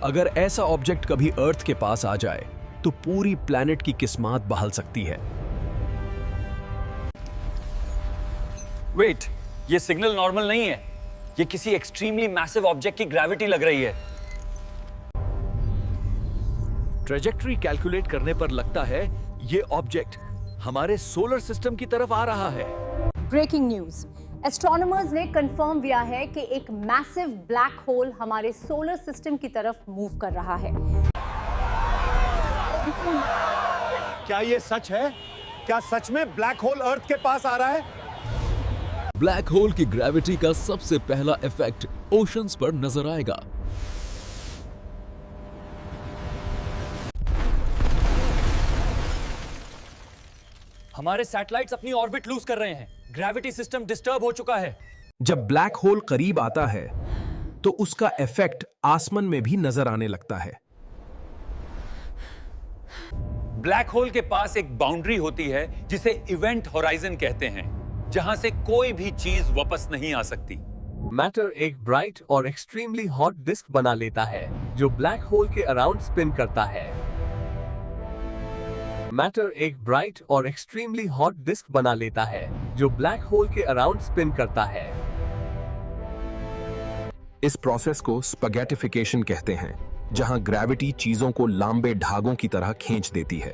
अगर ऐसा ऑब्जेक्ट कभी अर्थ के पास आ जाए तो पूरी प्लैनेट की किस्मत बदल सकती है। वेट, ये सिग्नल नॉर्मल नहीं है। ये किसी एक्सट्रीमली मैसिव ऑब्जेक्ट की ग्रेविटी लग रही है। ट्रेजेक्टरी कैलकुलेट करने पर लगता है ये ऑब्जेक्ट हमारे सोलर सिस्टम की तरफ आ रहा है। ब्रेकिंग न्यूज, एस्ट्रोनॉमर्स ने कंफर्म किया है कि एक मैसिव ब्लैक होल हमारे सोलर सिस्टम की तरफ मूव कर रहा है। क्या ये सच है? क्या सच में ब्लैक होल अर्थ के पास आ रहा है? ब्लैक होल की ग्रेविटी का सबसे पहला इफेक्ट ओशंस पर नजर आएगा। हमारे सैटेलाइट्स अपनी ऑर्बिट लूज कर रहे हैं। ग्रेविटी सिस्टम डिस्टर्ब हो चुका है। जब ब्लैक होल करीब आता है तो उसका इफेक्ट आसमान में भी नजर आने लगता है। ब्लैक होल के पास एक बाउंड्री होती है जिसे इवेंट होराइजन कहते हैं, जहां से कोई भी चीज वापस नहीं आ सकती। मैटर एक ब्राइट और एक्सट्रीमली हॉट डिस्क बना लेता है जो ब्लैक होल के अराउंड स्पिन करता है। मैटर एक ब्राइट और एक्सट्रीमली हॉट डिस्क बना लेता है जो ब्लैक होल के अराउंड स्पिन करता है। इस प्रोसेस को स्पैगेटिफिकेशन कहते हैं, जहां ग्रेविटी चीजों को लंबे धागों की तरह खींच देती है।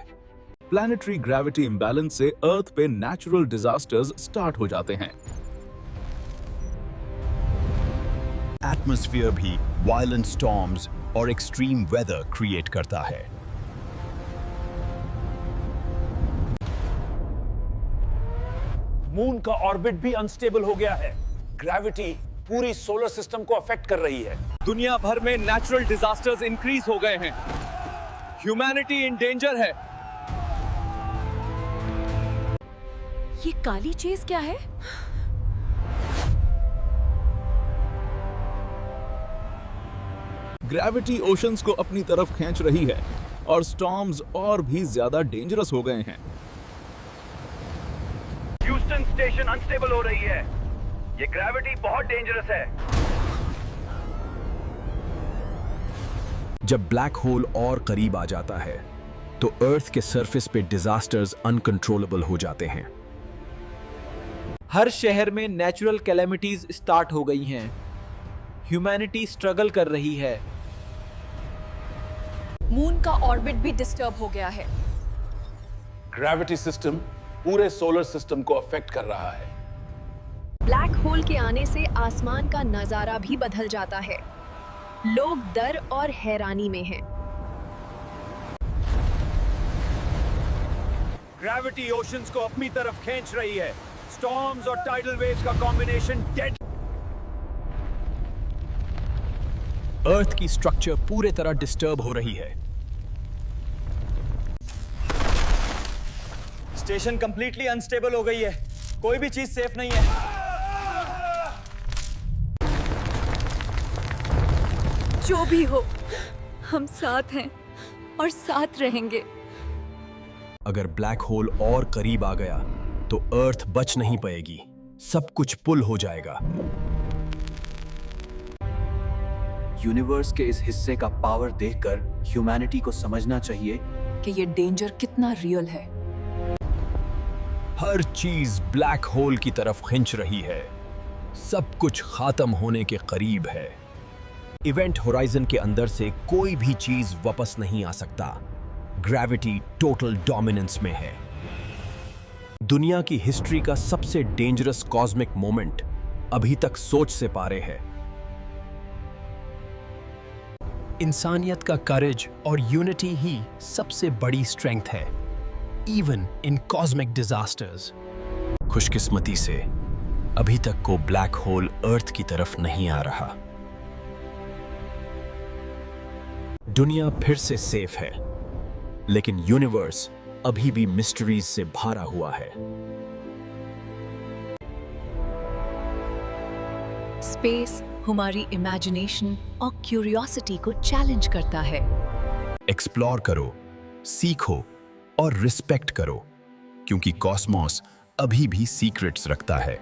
प्लैनेटरी ग्रेविटी इंबैलेंस से अर्थ पे नेचुरल डिजास्टर्स स्टार्ट हो जाते हैं। एटमॉस्फेयर भी वायलेंट स्टॉर्म्स और एक्सट्रीम वेदर क्रिएट करता है। मून का ऑर्बिट भी अनस्टेबल हो गया है। ग्रेविटी पूरी सोलर सिस्टम को अफेक्ट कर रही है। दुनिया भर में नेचुरल डिजास्टर्स इंक्रीज हो गए हैं। ह्यूमैनिटी इन डेंजर है। ये काली चीज क्या है? ग्रेविटी ओशंस को अपनी तरफ खींच रही है और स्टॉर्म्स और भी ज्यादा डेंजरस हो गए हैं। ह्यूस्टन स्टेशन अनस्टेबल हो रही है। ये ग्रेविटी बहुत डेंजरस है। जब ब्लैक होल और करीब आ जाता है तो अर्थ के सरफेस पे डिजास्टर्स अनकंट्रोलेबल हो जाते हैं। हर शहर में नेचुरल कैलेमिटीज स्टार्ट हो गई हैं। ह्यूमैनिटी स्ट्रगल कर रही है। मून का ऑर्बिट भी डिस्टर्ब हो गया है। ग्रेविटी सिस्टम पूरे सोलर सिस्टम को अफेक्ट कर रहा है। ब्लैक होल के आने से आसमान का नजारा भी बदल जाता है। लोग डर और हैरानी में हैं। ग्रेविटी ओशंस को अपनी तरफ खींच रही है। स्टॉर्म्स और टाइडल वेव्स का कॉम्बिनेशन डेड। अर्थ की स्ट्रक्चर पूरे तरह डिस्टर्ब हो रही है। स्टेशन कंप्लीटली अनस्टेबल हो गई है। कोई भी चीज सेफ नहीं है। जो भी हो, हम साथ हैं और साथ रहेंगे। अगर ब्लैक होल और करीब आ गया तो अर्थ बच नहीं पाएगी। सब कुछ पुल हो जाएगा। यूनिवर्स के इस हिस्से का पावर देखकर ह्यूमैनिटी को समझना चाहिए कि ये डेंजर कितना रियल है। हर चीज ब्लैक होल की तरफ खिंच रही है। सब कुछ खत्म होने के करीब है। इवेंट होराइजन के अंदर से कोई भी चीज वापस नहीं आ सकता। ग्रेविटी टोटल डोमिनेंस में है। दुनिया की हिस्ट्री का सबसे डेंजरस कॉस्मिक मोमेंट अभी तक सोच से पारे है। इंसानियत का करेज और यूनिटी ही सबसे बड़ी स्ट्रेंथ है, इवन इन कॉस्मिक डिजास्टर्स। खुशकिस्मती से अभी तक को ब्लैक होल अर्थ की तरफ नहीं आ रहा। दुनिया फिर से सेफ है, लेकिन यूनिवर्स अभी भी मिस्ट्रीज से भरा हुआ है। स्पेस हमारी इमेजिनेशन और क्यूरियोसिटी को चैलेंज करता है। एक्सप्लोर करो, सीखो और रिस्पेक्ट करो, क्योंकि कॉस्मोस अभी भी सीक्रेट्स रखता है।